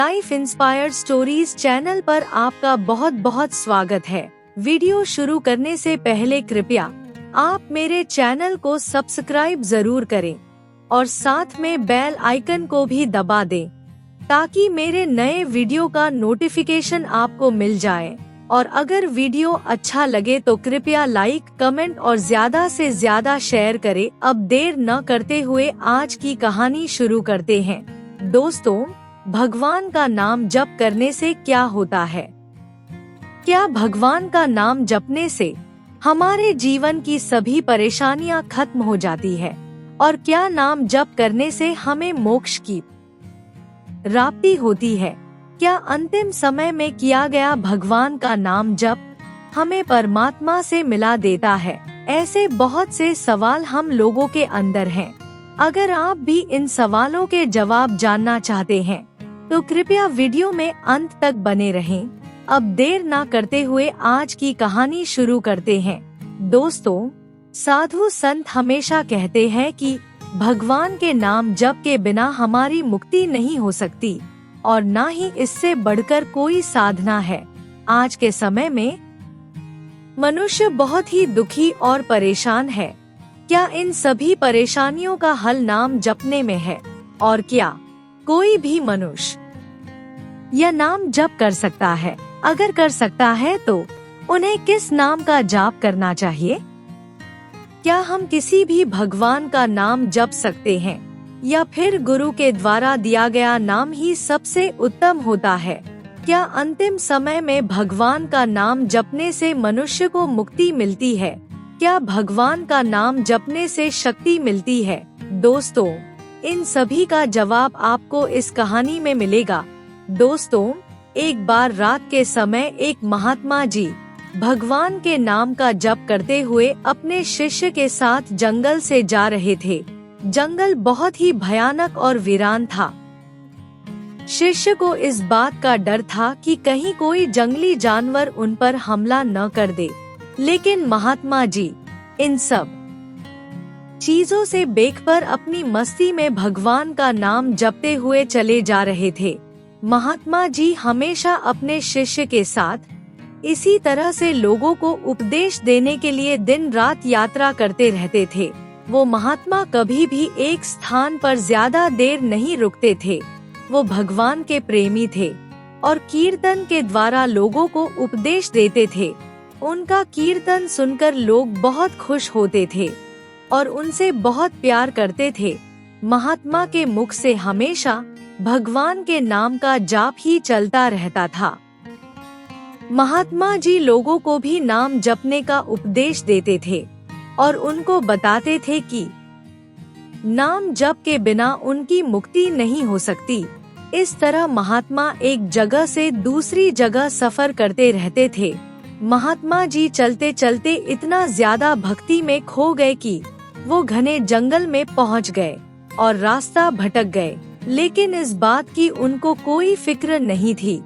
Life inspired stories channel पर आपका बहुत बहुत स्वागत है। वीडियो शुरू करने से पहले कृपया आप मेरे चैनल को सब्सक्राइब जरूर करें और साथ में बेल आइकन को भी दबा दें ताकि मेरे नए वीडियो का नोटिफिकेशन आपको मिल जाए। और अगर वीडियो अच्छा लगे तो कृपया लाइक, कमेंट और ज्यादा से ज्यादा शेयर करें। अब देर न करते हुए आज की कहानी शुरू करते हैं। दोस्तों, भगवान का नाम जप करने से क्या होता है? क्या भगवान का नाम जपने से हमारे जीवन की सभी परेशानियां खत्म हो जाती है? और क्या नाम जप करने से हमें मोक्ष की प्राप्ति होती है? क्या अंतिम समय में किया गया भगवान का नाम जप हमें परमात्मा से मिला देता है? ऐसे बहुत से सवाल हम लोगों के अंदर हैं। अगर आप भी इन सवालों के जवाब जानना चाहते हैं तो कृपया वीडियो में अंत तक बने रहें। अब देर ना करते हुए आज की कहानी शुरू करते हैं। दोस्तों, साधु संत हमेशा कहते हैं कि भगवान के नाम जप के बिना हमारी मुक्ति नहीं हो सकती और ना ही इससे बढ़कर कोई साधना है। आज के समय में मनुष्य बहुत ही दुखी और परेशान है। क्या इन सभी परेशानियों का हल नाम जपने में है? और क्या कोई भी मनुष्य यह नाम जप कर सकता है? अगर कर सकता है तो उन्हें किस नाम का जाप करना चाहिए? क्या हम किसी भी भगवान का नाम जप सकते हैं या फिर गुरु के द्वारा दिया गया नाम ही सबसे उत्तम होता है? क्या अंतिम समय में भगवान का नाम जपने से मनुष्य को मुक्ति मिलती है? क्या भगवान का नाम जपने से शक्ति मिलती है? दोस्तों, इन सभी का जवाब आपको इस कहानी में मिलेगा। दोस्तों, एक बार रात के समय एक महात्मा जी भगवान के नाम का जप करते हुए अपने शिष्य के साथ जंगल से जा रहे थे। जंगल बहुत ही भयानक और वीरान था। शिष्य को इस बात का डर था कि कहीं कोई जंगली जानवर उन पर हमला न कर दे, लेकिन महात्मा जी इन सब चीजों से बेखबर अपनी मस्ती में भगवान का नाम जपते हुए चले जा रहे थे। महात्मा जी हमेशा अपने शिष्य के साथ इसी तरह से लोगों को उपदेश देने के लिए दिन रात यात्रा करते रहते थे। वो महात्मा कभी भी एक स्थान पर ज्यादा देर नहीं रुकते थे। वो भगवान के प्रेमी थे और कीर्तन के द्वारा लोगों को उपदेश देते थे। उनका कीर्तन सुनकर लोग बहुत खुश होते थे और उनसे बहुत प्यार करते थे। महात्मा के मुख से हमेशा भगवान के नाम का जाप ही चलता रहता था। महात्मा जी लोगों को भी नाम जपने का उपदेश देते थे और उनको बताते थे कि नाम जप के बिना उनकी मुक्ति नहीं हो सकती। इस तरह महात्मा एक जगह से दूसरी जगह सफर करते रहते थे। महात्मा जी चलते चलते इतना ज्यादा भक्ति में खो गए कि वो घने जंगल में पहुंच गए और रास्ता भटक गए, लेकिन इस बात की उनको कोई फिक्र नहीं थी।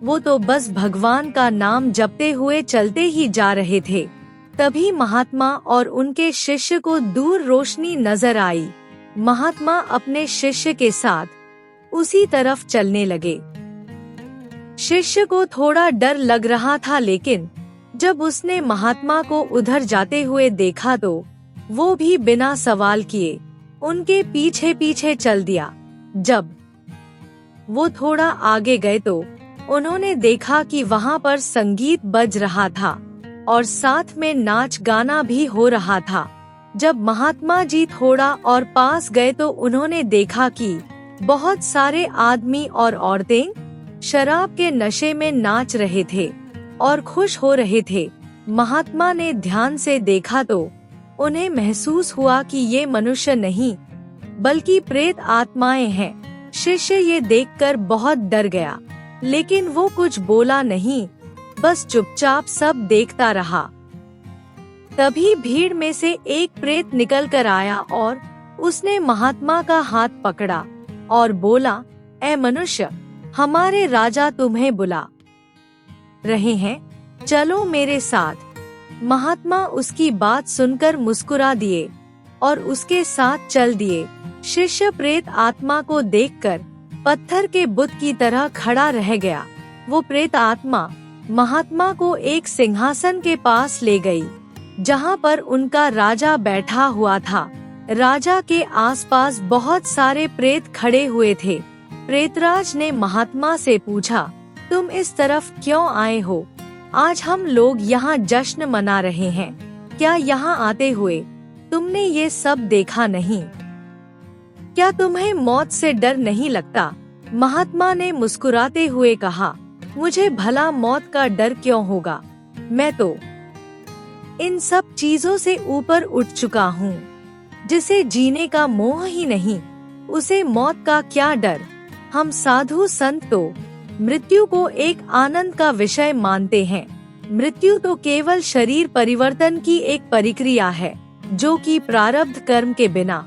वो तो बस भगवान का नाम जपते हुए चलते ही जा रहे थे। तभी महात्मा और उनके शिष्य को दूर रोशनी नजर आई। महात्मा अपने शिष्य के साथ उसी तरफ चलने लगे। शिष्य को थोड़ा डर लग रहा था, लेकिन जब उसने महात्मा को उधर जाते हुए देखा तो वो भी बिना सवाल किए उनके पीछे पीछे चल दिया। जब वो थोड़ा आगे गए तो उन्होंने देखा कि वहाँ पर संगीत बज रहा था और साथ में नाच गाना भी हो रहा था। जब महात्मा जी थोड़ा और पास गए तो उन्होंने देखा कि बहुत सारे आदमी और औरतें शराब के नशे में नाच रहे थे और खुश हो रहे थे। महात्मा ने ध्यान से देखा तो उन्हें महसूस हुआ कि ये मनुष्य नहीं बल्कि प्रेत आत्माएं हैं। शिष्य ये देखकर बहुत डर गया, लेकिन वो कुछ बोला नहीं, बस चुपचाप सब देखता रहा। तभी भीड़ में से एक प्रेत निकल कर आया और उसने महात्मा का हाथ पकड़ा और बोला, ऐ मनुष्य, हमारे राजा तुम्हें बुला रहे हैं, चलो मेरे साथ। महात्मा उसकी बात सुनकर मुस्कुरा दिए और उसके साथ चल दिए। शिष्य प्रेत आत्मा को देखकर पत्थर के बुत की तरह खड़ा रह गया। वो प्रेत आत्मा महात्मा को एक सिंहासन के पास ले गई, जहाँ पर उनका राजा बैठा हुआ था। राजा के आसपास बहुत सारे प्रेत खड़े हुए थे। प्रेतराज ने महात्मा से पूछा, तुम इस तरफ क्यों आए हो? आज हम लोग यहाँ जश्न मना रहे हैं। क्या यहाँ आते हुए तुमने ये सब देखा नहीं? क्या तुम्हें मौत से डर नहीं लगता? महात्मा ने मुस्कुराते हुए कहा, मुझे भला मौत का डर क्यों होगा? मैं तो इन सब चीजों से ऊपर उठ चुका हूँ। जिसे जीने का मोह ही नहीं, उसे मौत का क्या डर? हम साधु संत तो मृत्यु को एक आनंद का विषय मानते हैं। मृत्यु तो केवल शरीर परिवर्तन की एक प्रक्रिया है, जो कि प्रारब्ध कर्म के बिना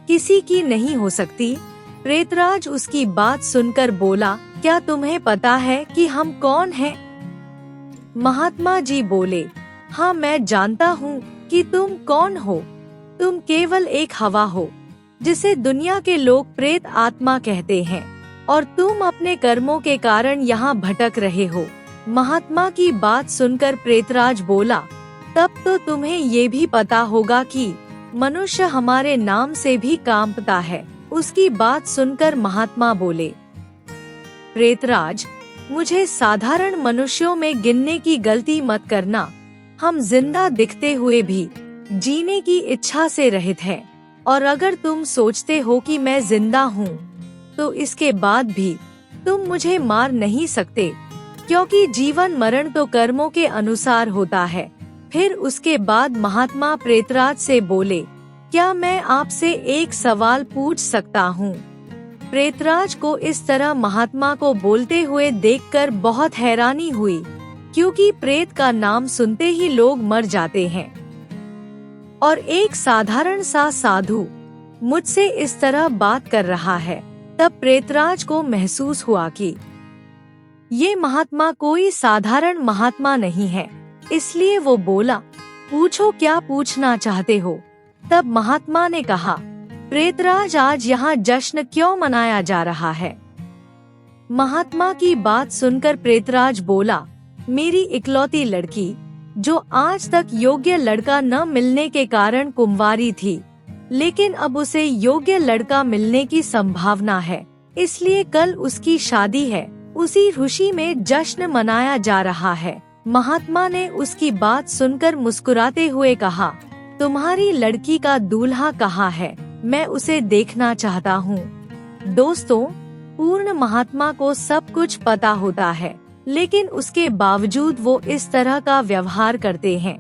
किसी की नहीं हो सकती। प्रेतराज उसकी बात सुनकर बोला, क्या तुम्हें पता है कि हम कौन हैं? महात्मा जी बोले, हाँ मैं जानता हूँ कि तुम कौन हो। तुम केवल एक हवा हो, जिसे दुनिया के लोग प्रेत आत्मा कहते हैं, और तुम अपने कर्मों के कारण यहाँ भटक रहे हो। महात्मा की बात सुनकर प्रेतराज बोला, तब तो तुम्हें ये भी पता होगा कि मनुष्य हमारे नाम से भी कांपता है। उसकी बात सुनकर महात्मा बोले, प्रेतराज, मुझे साधारण मनुष्यों में गिनने की गलती मत करना। हम जिंदा दिखते हुए भी जीने की इच्छा से रहित हैं, और अगर तुम सोचते हो कि मैं जिंदा हूँ, तो इसके बाद भी तुम मुझे मार नहीं सकते, क्योंकि जीवन मरण तो कर्मों के अनुसार होता है। फिर उसके बाद महात्मा प्रेतराज से बोले, क्या मैं आपसे एक सवाल पूछ सकता हूँ? प्रेतराज को इस तरह महात्मा को बोलते हुए देखकर बहुत हैरानी हुई, क्योंकि प्रेत का नाम सुनते ही लोग मर जाते हैं, और एक साधारण सा साधु मुझसे इस तरह बात कर रहा है। तब प्रेतराज को महसूस हुआ कि ये महात्मा कोई साधारण महात्मा नहीं है, इसलिए वो बोला, पूछो क्या पूछना चाहते हो? तब महात्मा ने कहा, प्रेतराज, आज यहाँ जश्न क्यों मनाया जा रहा है? महात्मा की बात सुनकर प्रेतराज बोला, मेरी इकलौती लड़की, जो आज तक योग्य लड़का न मिलने के कारण कुंवारी थी, लेकिन अब उसे योग्य लड़का मिलने की संभावना है, इसलिए कल उसकी शादी है। उसी खुशी में जश्न मनाया जा रहा है। महात्मा ने उसकी बात सुनकर मुस्कुराते हुए कहा, तुम्हारी लड़की का दूल्हा कहाँ है? मैं उसे देखना चाहता हूँ। दोस्तों, पूर्ण महात्मा को सब कुछ पता होता है, लेकिन उसके बावजूद वो इस तरह का व्यवहार करते हैं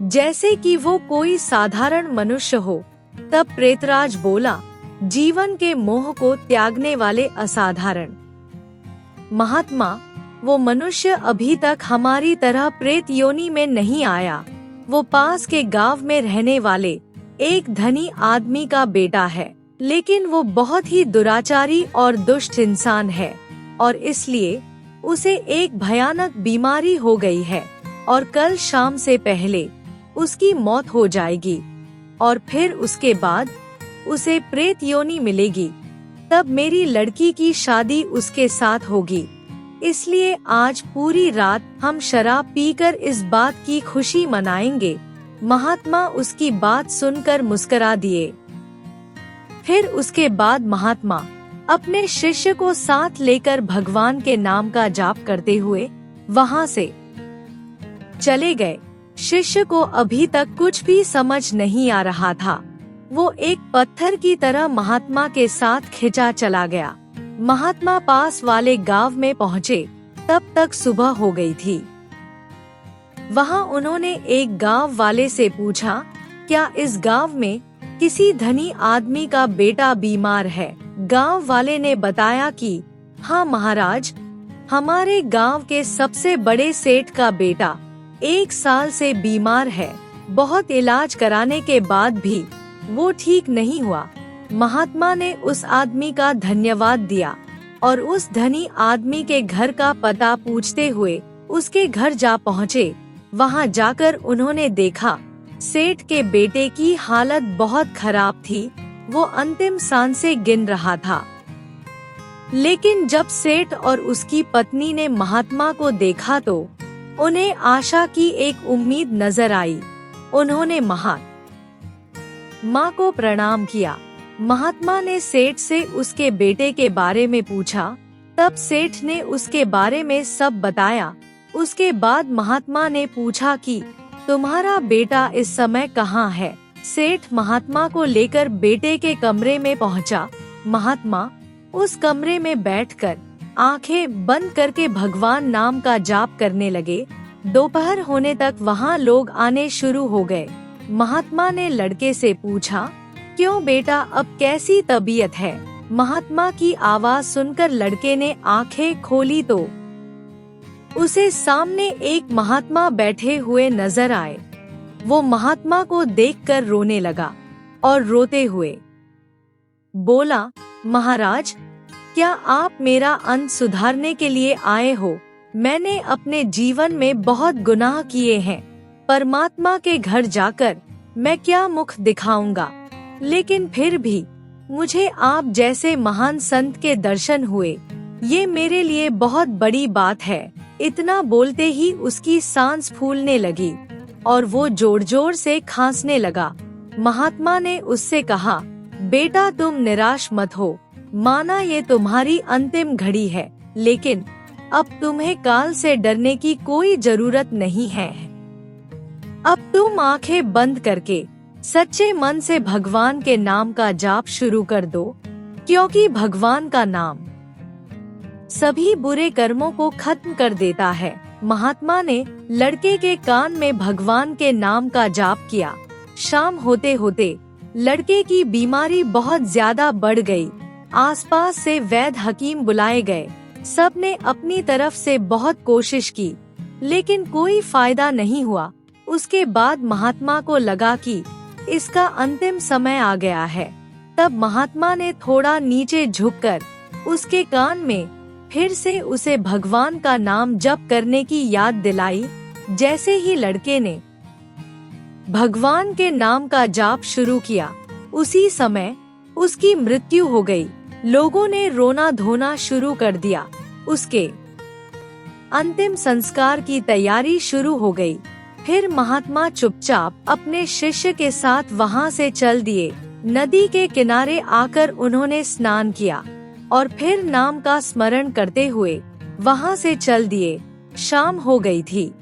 जैसे कि वो कोई साधारण मनुष्य हो। तब प्रेतराज बोला, जीवन के मोह को त्यागने वाले असाधारण महात्मा, वो मनुष्य अभी तक हमारी तरह प्रेत योनि में नहीं आया। वो पास के गांव में रहने वाले एक धनी आदमी का बेटा है, लेकिन वो बहुत ही दुराचारी और दुष्ट इंसान है, और इसलिए उसे एक भयानक बीमारी हो गई है, और कल शाम से पहले उसकी मौत हो जाएगी, और फिर उसके बाद उसे प्रेत योनि मिलेगी। तब मेरी लड़की की शादी उसके साथ होगी। इसलिए आज पूरी रात हम शराब पीकर इस बात की खुशी मनाएंगे। महात्मा उसकी बात सुनकर मुस्कुरा दिए। फिर उसके बाद महात्मा अपने शिष्य को साथ लेकर भगवान के नाम का जाप करते हुए वहाँ से चले गए। शिष्य को अभी तक कुछ भी समझ नहीं आ रहा था। वो एक पत्थर की तरह महात्मा के साथ खिंचा चला गया। महात्मा पास वाले गांव में पहुँचे, तब तक सुबह हो गई थी। वहाँ उन्होंने एक गांव वाले से पूछा, क्या इस गांव में किसी धनी आदमी का बेटा बीमार है? गांव वाले ने बताया कि हाँ महाराज, हमारे गांव के सबसे बड़े सेठ का बेटा 1 साल से बीमार है। बहुत इलाज कराने के बाद भी वो ठीक नहीं हुआ। महात्मा ने उस आदमी का धन्यवाद दिया और उस धनी आदमी के घर का पता पूछते हुए उसके घर जा पहुँचे। वहाँ जाकर उन्होंने देखा सेठ के बेटे की हालत बहुत खराब थी। वो अंतिम सांसें गिन रहा था। लेकिन जब सेठ और उसकी पत्नी ने महात्मा को देखा तो उन्हें आशा की एक उम्मीद नजर आई। उन्होंने महात्मा को प्रणाम किया। महात्मा ने सेठ से उसके बेटे के बारे में पूछा। तब सेठ ने उसके बारे में सब बताया। उसके बाद महात्मा ने पूछा कि तुम्हारा बेटा इस समय कहाँ है? सेठ महात्मा को लेकर बेटे के कमरे में पहुंचा। महात्मा उस कमरे में बैठकर आंखें बंद करके भगवान नाम का जाप करने लगे। दोपहर होने तक वहाँ लोग आने शुरू हो गए। महात्मा ने लड़के से पूछा, क्यों बेटा, अब कैसी तबीयत है? महात्मा की आवाज सुनकर लड़के ने आंखें खोली तो उसे सामने एक महात्मा बैठे हुए नजर आए। वो महात्मा को देखकर रोने लगा और रोते हुए बोला, महाराज, क्या आप मेरा अंत सुधारने के लिए आए हो? मैंने अपने जीवन में बहुत गुनाह किए हैं। परमात्मा के घर जाकर मैं क्या मुख दिखाऊंगा? लेकिन फिर भी मुझे आप जैसे महान संत के दर्शन हुए, ये मेरे लिए बहुत बड़ी बात है। इतना बोलते ही उसकी सांस फूलने लगी और वो जोर जोर से खांसने लगा। महात्मा ने उससे कहा, बेटा तुम निराश मत हो, माना ये तुम्हारी अंतिम घड़ी है, लेकिन अब तुम्हें काल से डरने की कोई जरूरत नहीं है। अब तुम आंखें बंद करके सच्चे मन से भगवान के नाम का जाप शुरू कर दो, क्योंकि भगवान का नाम सभी बुरे कर्मों को खत्म कर देता है। महात्मा ने लड़के के कान में भगवान के नाम का जाप किया। शाम होते होते लड़के की बीमारी बहुत ज्यादा बढ़ गई। आसपास से वैद्य हकीम बुलाए गए। सबने अपनी तरफ से बहुत कोशिश की, लेकिन कोई फायदा नहीं हुआ। उसके बाद महात्मा को लगा कि इसका अंतिम समय आ गया है। तब महात्मा ने थोड़ा नीचे झुककर उसके कान में फिर से उसे भगवान का नाम जप करने की याद दिलाई। जैसे ही लड़के ने भगवान के नाम का जाप शुरू किया, उसी समय उसकी मृत्यु हो गई। लोगों ने रोना धोना शुरू कर दिया। उसके अंतिम संस्कार की तैयारी शुरू हो गई। फिर महात्मा चुपचाप अपने शिष्य के साथ वहां से चल दिए। नदी के किनारे आकर उन्होंने स्नान किया और फिर नाम का स्मरण करते हुए वहां से चल दिए। शाम हो गई थी।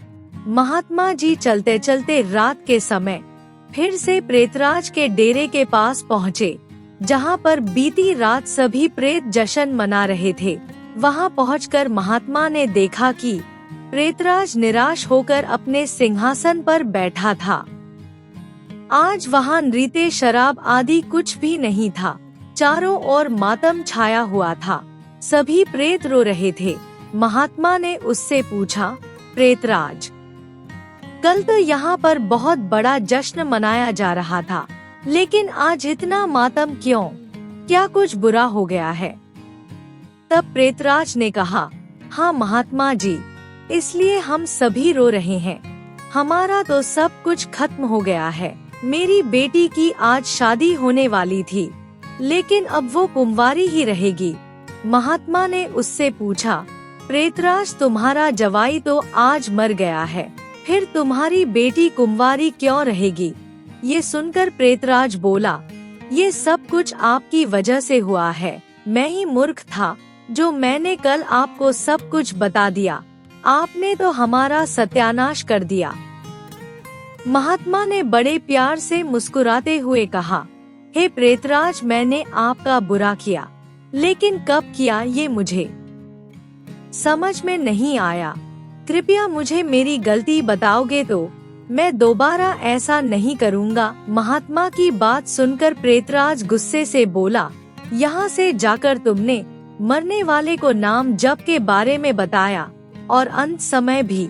महात्मा जी चलते चलते रात के समय फिर से प्रेतराज के डेरे के पास पहुँचे, जहाँ पर बीती रात सभी प्रेत जश्न मना रहे थे। वहां पहुंचकर महात्मा ने देखा कि प्रेतराज निराश होकर अपने सिंहासन पर बैठा था। आज वहां नृत्य, शराब आदि कुछ भी नहीं था। चारों ओर मातम छाया हुआ था। सभी प्रेत रो रहे थे। महात्मा ने उससे पूछा, प्रेतराज, कल तो यहाँ पर बहुत बड़ा जश्न मनाया जा रहा था, लेकिन आज इतना मातम क्यों? क्या कुछ बुरा हो गया है? तब प्रेतराज ने कहा, हाँ महात्मा जी, इसलिए हम सभी रो रहे हैं। हमारा तो सब कुछ खत्म हो गया है। मेरी बेटी की आज शादी होने वाली थी, लेकिन अब वो कुंवारी ही रहेगी। महात्मा ने उससे पूछा, प्रेतराज, तुम्हारा जवाई तो आज मर गया है, फिर तुम्हारी बेटी कुंवारी क्यों रहेगी? ये सुनकर प्रेतराज बोला, ये सब कुछ आपकी वजह से हुआ है। मैं ही मूर्ख था जो मैंने कल आपको सब कुछ बता दिया। आपने तो हमारा सत्यानाश कर दिया। महात्मा ने बड़े प्यार से मुस्कुराते हुए कहा, हे प्रेतराज, मैंने आपका बुरा किया, लेकिन कब किया ये मुझे समझ में नहीं आया। कृपया मुझे मेरी गलती बताओगे तो मैं दोबारा ऐसा नहीं करूँगा। महात्मा की बात सुनकर प्रेतराज गुस्से से बोला, यहाँ से जाकर तुमने मरने वाले को नाम जप के बारे में बताया और अंत समय भी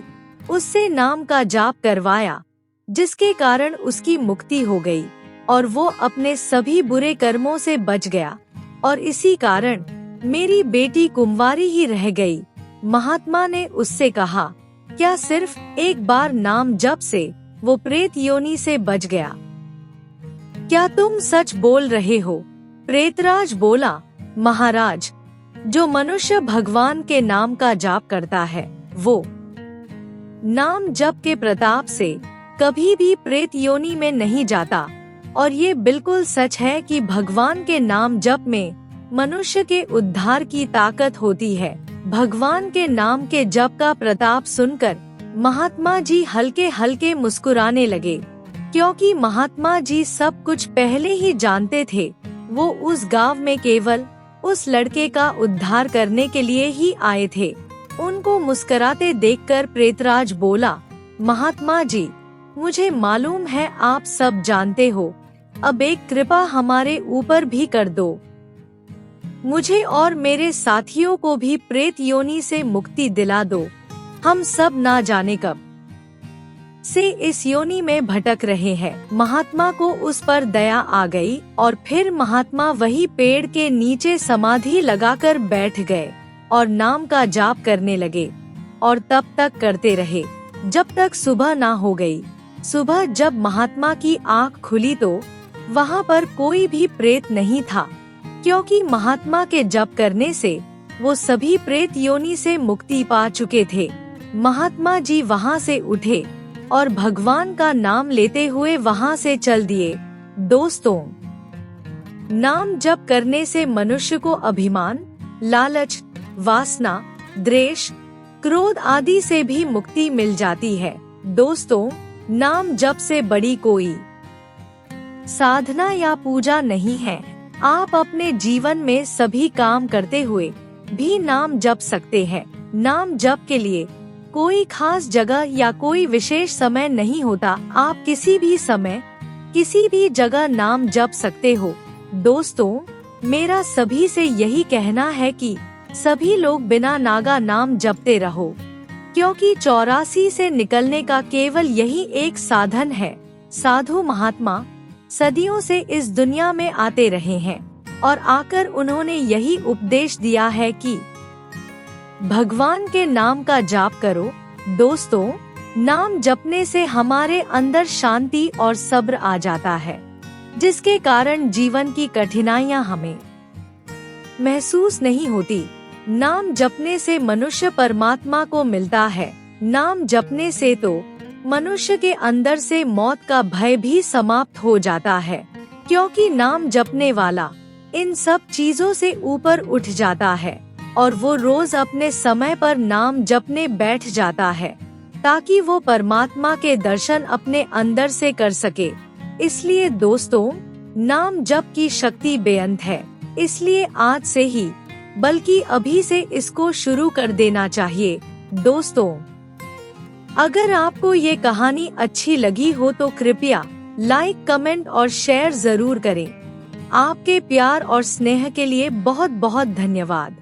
उससे नाम का जाप करवाया, जिसके कारण उसकी मुक्ति हो गई और वो अपने सभी बुरे कर्मों से बच गया, और इसी कारण मेरी बेटी कुंवारी ही रह गई। महात्मा ने उससे कहा, क्या सिर्फ एक बार नाम जप से वो प्रेत योनि से बच गया? क्या तुम सच बोल रहे हो? प्रेतराज बोला, महाराज, जो मनुष्य भगवान के नाम का जाप करता है वो नाम जप के प्रताप से कभी भी प्रेत योनि में नहीं जाता। और ये बिल्कुल सच है कि भगवान के नाम जप में मनुष्य के उद्धार की ताकत होती है। भगवान के नाम के जप का प्रताप सुनकर महात्मा जी हल्के हल्के मुस्कुराने लगे, क्योंकि महात्मा जी सब कुछ पहले ही जानते थे। वो उस गांव में केवल उस लड़के का उद्धार करने के लिए ही आए थे। उनको मुस्कुराते देखकर प्रेतराज बोला, महात्मा जी, मुझे मालूम है आप सब जानते हो, अब एक कृपा हमारे ऊपर भी कर दो। मुझे और मेरे साथियों को भी प्रेत योनि से मुक्ति दिला दो। हम सब ना जाने कब से इस योनि में भटक रहे हैं। महात्मा को उस पर दया आ गई और फिर महात्मा वही पेड़ के नीचे समाधि लगाकर बैठ गए और नाम का जाप करने लगे और तब तक करते रहे जब तक सुबह ना हो गई। सुबह जब महात्मा की आँख खुली तो वहाँ पर कोई भी प्रेत नहीं था, क्योंकि महात्मा के जप करने से वो सभी प्रेत योनि से मुक्ति पा चुके थे। महात्मा जी वहाँ से उठे और भगवान का नाम लेते हुए वहाँ से चल दिए। दोस्तों, नाम जप करने से मनुष्य को अभिमान, लालच, वासना, द्वेष, क्रोध आदि से भी मुक्ति मिल जाती है। दोस्तों, नाम जप से बड़ी कोई साधना या पूजा नहीं है। आप अपने जीवन में सभी काम करते हुए भी नाम जप सकते हैं। नाम जप के लिए कोई खास जगह या कोई विशेष समय नहीं होता। आप किसी भी समय किसी भी जगह नाम जप सकते हो। दोस्तों, मेरा सभी से यही कहना है कि सभी लोग बिना नागा नाम जपते रहो, क्योंकि 84 से निकलने का केवल यही एक साधन है। साधु महात्मा सदियों से इस दुनिया में आते रहे हैं और आकर उन्होंने यही उपदेश दिया है कि भगवान के नाम का जाप करो। दोस्तों, नाम जपने से हमारे अंदर शांति और सब्र आ जाता है, जिसके कारण जीवन की कठिनाइयां हमें महसूस नहीं होती। नाम जपने से मनुष्य परमात्मा को मिलता है। नाम जपने से तो मनुष्य के अंदर से मौत का भय भी समाप्त हो जाता है, क्योंकि नाम जपने वाला इन सब चीजों से ऊपर उठ जाता है और वो रोज अपने समय पर नाम जपने बैठ जाता है, ताकि वो परमात्मा के दर्शन अपने अंदर से कर सके। इसलिए दोस्तों, नाम जप की शक्ति बेअंत है। इसलिए आज से ही, बल्कि अभी से इसको शुरू कर देना चाहिए। दोस्तों, अगर आपको ये कहानी अच्छी लगी हो तो कृपया लाइक, कमेंट और शेयर जरूर करें। आपके प्यार और स्नेह के लिए बहुत बहुत धन्यवाद।